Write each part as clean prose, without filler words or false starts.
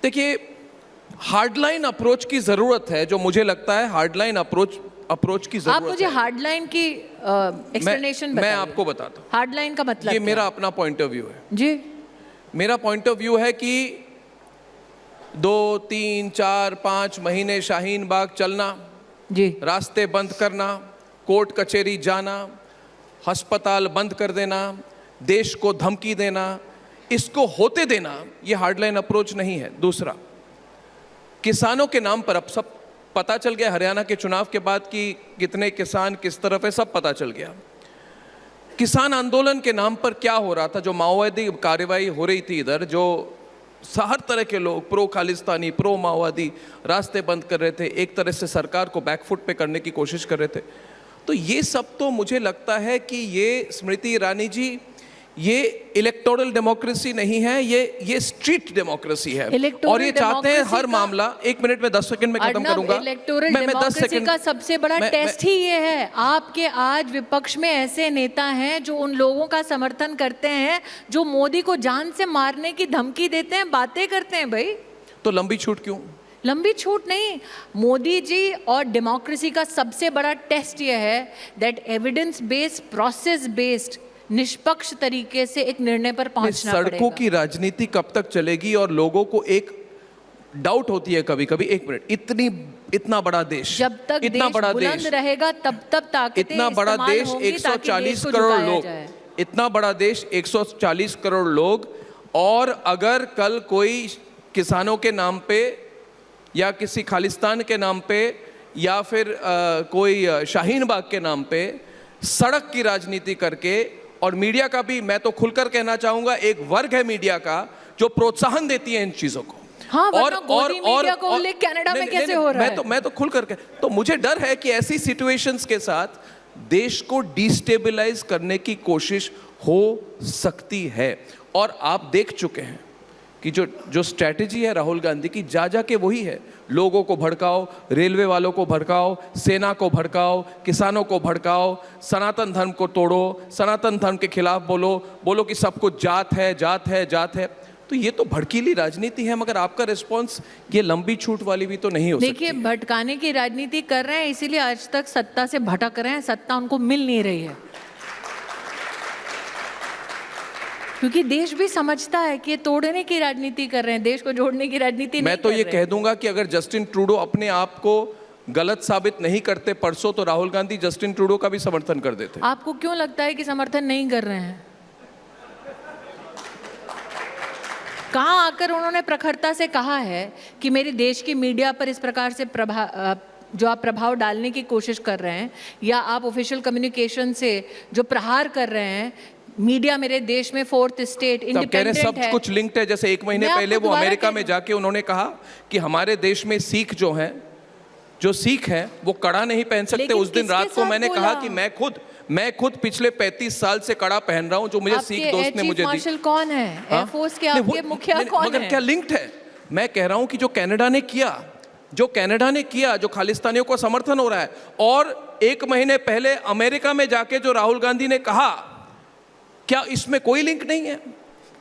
देखिए, hardline approach की जरूरत है, जो मुझे लगता है हार्डलाइन अप्रोच की जरूरत आप मुझे हार्डलाइन की एक्सप्लेनेशन बताइए। मैं आपको बताता हूँ हार्डलाइन का मतलब ये क्या मेरा है? अपना पॉइंट ऑफ व्यू है। जी मेरा पॉइंट ऑफ व्यू है कि 2, 3, 4, 5 महीने शाहीन बाग चलना, जी रास्ते बंद करना, कोर्ट कचहरी जाना, अस्पताल बंद कर देना, देश को धमकी देना, इसको होते देना, ये हार्डलाइन अप्रोच नहीं है। दूसरा, किसानों के नाम पर अब सब पता चल गया, हरियाणा के चुनाव के बाद कि कितने किसान किस तरफ है, सब पता चल गया। किसान आंदोलन के नाम पर क्या हो रहा था, जो माओवादी कार्रवाई हो रही थी इधर, जो हर तरह के लोग प्रो खालिस्तानी प्रो माओवादी रास्ते बंद कर रहे थे, एक तरह से सरकार को बैकफुट पे करने की कोशिश कर रहे थे। तो ये सब तो मुझे लगता है कि ये स्मृति ईरानी जी, ये इलेक्टोरल डेमोक्रेसी नहीं है, ये स्ट्रीट डेमोक्रेसी है। और ये चाहते हैं हर मामला, 1 मिनट में 10 सेकंड में खत्म करूंगा। इलेक्टोरल डेमोक्रेसी का सबसे बड़ा टेस्ट ही ये है। आपके आज विपक्ष में ऐसे नेता हैं जो उन लोगों का समर्थन करते हैं जो मोदी को जान से मारने की धमकी देते हैं, बातें करते हैं। भाई तो लंबी छूट क्यों? लंबी छूट नहीं, मोदी जी और डेमोक्रेसी का सबसे बड़ा टेस्ट ये है that evidence based, process based, निष्पक्ष तरीके से एक निर्णय पर पहुंचना पड़ेगा। सड़कों की राजनीति कब तक चलेगी? और लोगों को एक डाउट होती है कभी कभी, 1 मिनट, इतना बड़ा देश, जब तक इतना देश बड़ा बुलंद देश रहेगा तब तक ताकतें इतना बड़ा देश, 140 करोड़ लोग, इतना बड़ा देश, 140 करोड़ लोग, और अगर कल कोई किसानों के नाम पे या किसी खालिस्तान के नाम पे या फिर कोई शाहीन बाग के नाम पे सड़क की राजनीति करके, और मीडिया का भी मैं तो खुलकर कहना चाहूंगा, एक वर्ग है मीडिया का जो प्रोत्साहन देती है इन चीजों को। हाँ, और मीडिया को उल्लेख कनाडा में कैसे हो रहा है? मैं तो खुल करके, तो मुझे डर है कि ऐसी सिचुएशंस के साथ देश को डिस्टेबलाइज करने की कोशिश हो सकती है। और आप देख चुके हैं कि जो स्ट्रैटेजी है राहुल गांधी की, जा के वही है, लोगों को भड़काओ, रेलवे वालों को भड़काओ, सेना को भड़काओ, किसानों को भड़काओ, सनातन धर्म को तोड़ो, सनातन धर्म के खिलाफ बोलो कि सब कुछ जात है, जात है, जात है। तो ये तो भड़कीली राजनीति है, मगर आपका रिस्पॉन्स ये लंबी छूट वाली भी तो नहीं हो सकती। देखिए, भटकाने की राजनीति कर रहे हैं, इसीलिए आज तक सत्ता से भटक रहे हैं, सत्ता उनको मिल नहीं रही है। क्योंकि देश भी समझता है कि ये तोड़ने की राजनीति कर रहे हैं, देश को जोड़ने की राजनीति नहीं कर रहे। मैं तो ये कह दूंगा कि अगर जस्टिन ट्रूडो अपने आप को गलत साबित नहीं करते परसों, तो राहुल गांधी जस्टिन ट्रूडो का भी समर्थन कर देते। आपको क्यों लगता है कि समर्थन नहीं कर रहे हैं? कहाँ आकर उन्होंने प्रखरता से कहा है कि मेरे देश की मीडिया पर इस प्रकार से जो आप प्रभाव डालने की कोशिश कर रहे हैं, या आप ऑफिशियल कम्युनिकेशन से जो प्रहार कर रहे हैं, मीडिया मेरे देश में 4th स्टेट इंडिपेंडेंट है, सब कुछ लिंक्ड है। जैसे 1 महीने पहले वो अमेरिका में जाके उन्होंने कहा कि हमारे देश में सिख जो सिख हैं वो कड़ा नहीं पहन सकते। उस दिन रात को मैंने कहा कि मैं खुद पिछले 35 साल से कड़ा पहन रहा हूं, जो मुझे सिख दोस्त ने मुझे दी। मार्शल कौन है? एयरफोर्स के आपके मुखिया कौन है? मगर क्या लिंक्ड है? मैं कह रहा हूं कि जो कनाडा ने किया, जो खालिस्तानियों को समर्थन हो रहा है, और 1 महीने पहले अमेरिका में जाके जो राहुल गांधी ने कहा, क्या इसमें कोई लिंक नहीं है?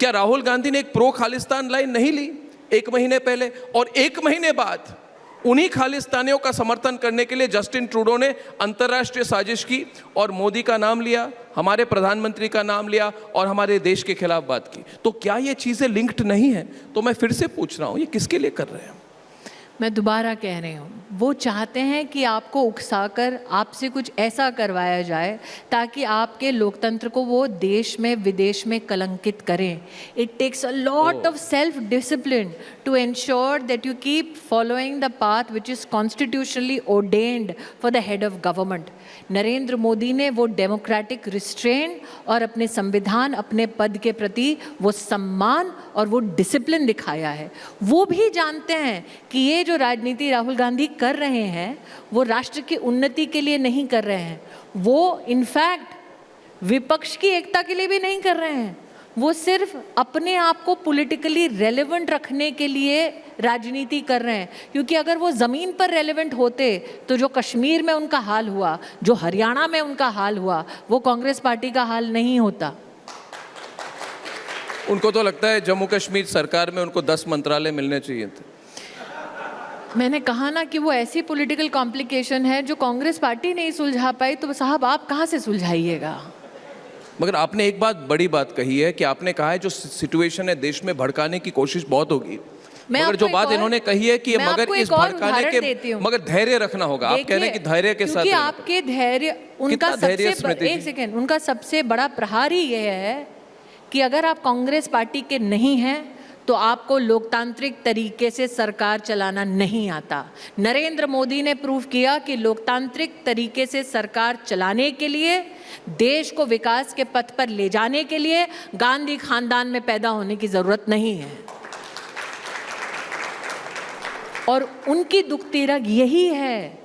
क्या राहुल गांधी ने एक प्रो खालिस्तान लाइन नहीं ली 1 महीने पहले, और 1 महीने बाद उन्हीं खालिस्तानियों का समर्थन करने के लिए जस्टिन ट्रूडो ने अंतर्राष्ट्रीय साजिश की और मोदी का नाम लिया, हमारे प्रधानमंत्री का नाम लिया और हमारे देश के खिलाफ बात की? तो क्या ये चीजें लिंक्ड नहीं है? तो मैं फिर से पूछ रहा हूं, ये किसके लिए कर रहे हैं? मैं दोबारा कह रही हूँ, वो चाहते हैं कि आपको उकसाकर आपसे कुछ ऐसा करवाया जाए ताकि आपके लोकतंत्र को वो देश में विदेश में कलंकित करें। It takes a lot of self discipline to ensure that you keep following the path which is constitutionally ordained for the head of government. Narendra Modi ने वो डेमोक्रेटिक रिस्ट्रेन और अपने संविधान, अपने पद के प्रति वो सम्मान और वो डिसिप्लिन दिखाया है। वो भी जानते हैं कि ये जो राजनीति राहुल गांधी कर रहे हैं वो राष्ट्र की उन्नति के लिए नहीं कर रहे हैं, वो इनफैक्ट विपक्ष की एकता के लिए भी नहीं कर रहे हैं, वो सिर्फ अपने आप को पॉलिटिकली रेलेवेंट रखने के लिए राजनीति कर रहे हैं। क्योंकि अगर वो ज़मीन पर रेलेवेंट होते तो जो कश्मीर में उनका हाल हुआ, जो हरियाणा में उनका हाल हुआ, वो कांग्रेस पार्टी का हाल नहीं होता। उनको तो लगता है जम्मू कश्मीर सरकार में उनको 10 मंत्रालय मिलने चाहिए थे। मैंने कहा ना कि वो ऐसी पॉलिटिकल कॉम्प्लिकेशन है जो कांग्रेस पार्टी नहीं सुलझा पाई, तो साहब आप कहाँ से सुलझाइएगा। मगर आपने एक बात बड़ी बात कही है कि आपने कहा है जो सिचुएशन है देश में भड़काने की कोशिश बहुत होगी, मगर जो बात इन्होंने कही है कि मगर इस भड़काने के मगर धैर्य रखना होगा। आप कह रहे हैं कि धैर्य के साथ, क्योंकि आपके धैर्य, उनका सबसे एक सेकेंड, उनका सबसे बड़ा प्रहार ही यह है कि अगर आप कांग्रेस पार्टी के नहीं हैं तो आपको लोकतांत्रिक तरीके से सरकार चलाना नहीं आता। नरेंद्र मोदी ने प्रूव किया कि लोकतांत्रिक तरीके से सरकार चलाने के लिए, देश को विकास के पथ पर ले जाने के लिए गांधी खानदान में पैदा होने की जरूरत नहीं है। और उनकी दुखती रग यही है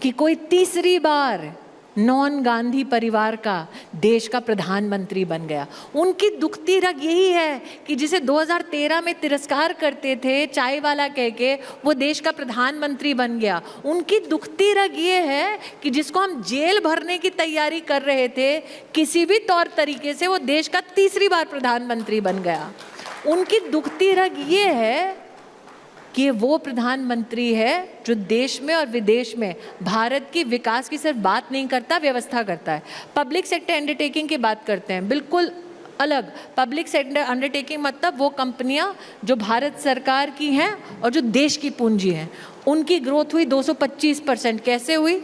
कि कोई तीसरी बार नॉन गांधी परिवार का देश का प्रधानमंत्री बन गया। उनकी दुखती रग यही है कि जिसे 2013 में तिरस्कार करते थे चाय वाला कह के, वो देश का प्रधानमंत्री बन गया। उनकी दुखती रग ये है कि जिसको हम जेल भरने की तैयारी कर रहे थे, किसी भी तौर तरीके से वो देश का तीसरी बार प्रधानमंत्री बन गया। उनकी दुखती रग ये है कि वो प्रधानमंत्री है जो देश में और विदेश में भारत की विकास की सिर्फ बात नहीं करता, व्यवस्था करता है। पब्लिक सेक्टर अंडरटेकिंग की बात करते हैं, बिल्कुल अलग। पब्लिक सेक्टर अंडरटेकिंग मतलब वो कंपनियां जो भारत सरकार की हैं और जो देश की पूंजी हैं। उनकी ग्रोथ हुई 225%। कैसे हुई?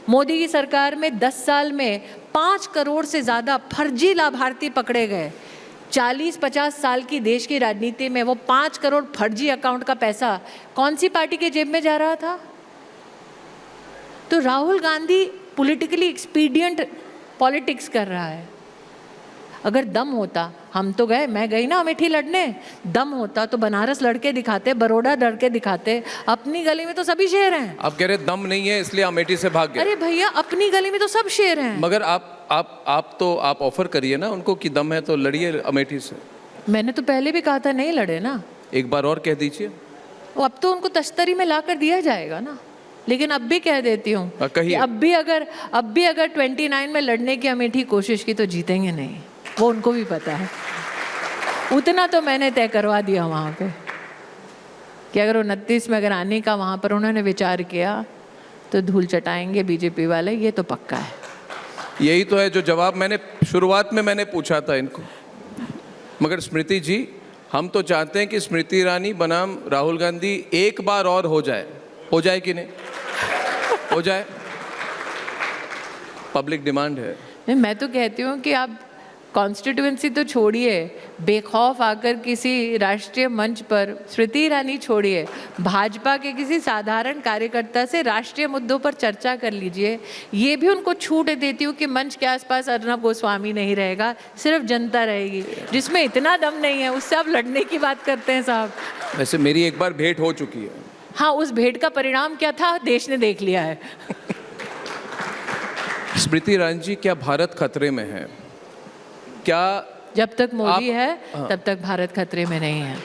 मोदी की सरकार में 10 साल में 5 करोड़ से ज़्यादा फर्जी लाभार्थी पकड़े गए। 40-50 साल की देश की राजनीति में वो 5 करोड़ फर्जी अकाउंट का पैसा कौन सी पार्टी के जेब में जा रहा था? तो राहुल गांधी पॉलिटिकली एक्सपीडिएंट पॉलिटिक्स कर रहा है। अगर दम होता, हम तो गए, मैं गई ना अमेठी लड़ने, दम होता तो बनारस लड़के दिखाते, बड़ौदा लड़के दिखाते। अपनी गली में तो सभी शेर हैं। आप कह रहे दम नहीं है इसलिए अमेठी से भाग गए। अरे भैया, अपनी गली में तो सब शेर हैं। मगर आप ऑफर करिए ना उनको कि दम है तो लड़िए अमेठी से। मैंने तो पहले भी कहा था नहीं लड़े ना। एक बार और कह दीजिए। अब तो उनको तश्तरी में ला कर दिया जाएगा ना। लेकिन अब भी कह देती हूँ कि अब भी अगर 29 में लड़ने की अमेठी कोशिश की तो जीतेंगे नहीं, वो उनको भी पता है। उतना तो मैंने तय करवा दिया वहाँ पे कि अगर 29 में अगर आने का वहाँ पर उन्होंने विचार किया तो धूल चटाएंगे बीजेपी वाले, ये तो पक्का है। यही तो है जो जवाब मैंने शुरुआत में मैंने पूछा था इनको। मगर स्मृति जी, हम तो चाहते हैं कि स्मृति ईरानी बनाम राहुल गांधी एक बार और हो जाए कि नहीं हो जाए? पब्लिक डिमांड है। मैं तो कहती हूँ कि आप कॉन्स्टिट्यूएंसी तो छोड़िए, बेखौफ आकर किसी राष्ट्रीय मंच पर स्मृति ईरानी छोड़िए, भाजपा के किसी साधारण कार्यकर्ता से राष्ट्रीय मुद्दों पर चर्चा कर लीजिए। ये भी उनको छूट देती हूँ कि मंच के आसपास अर्नब गोस्वामी नहीं रहेगा, सिर्फ जनता रहेगी। जिसमें इतना दम नहीं है उससे आप लड़ने की बात करते हैं साहब। वैसे मेरी एक बार भेंट हो चुकी है। हाँ, उस भेंट का परिणाम क्या था देश ने देख लिया है। स्मृति ईरानी जी, क्या भारत खतरे में है? क्या जब तक मोदी है तब तक भारत खतरे में नहीं है।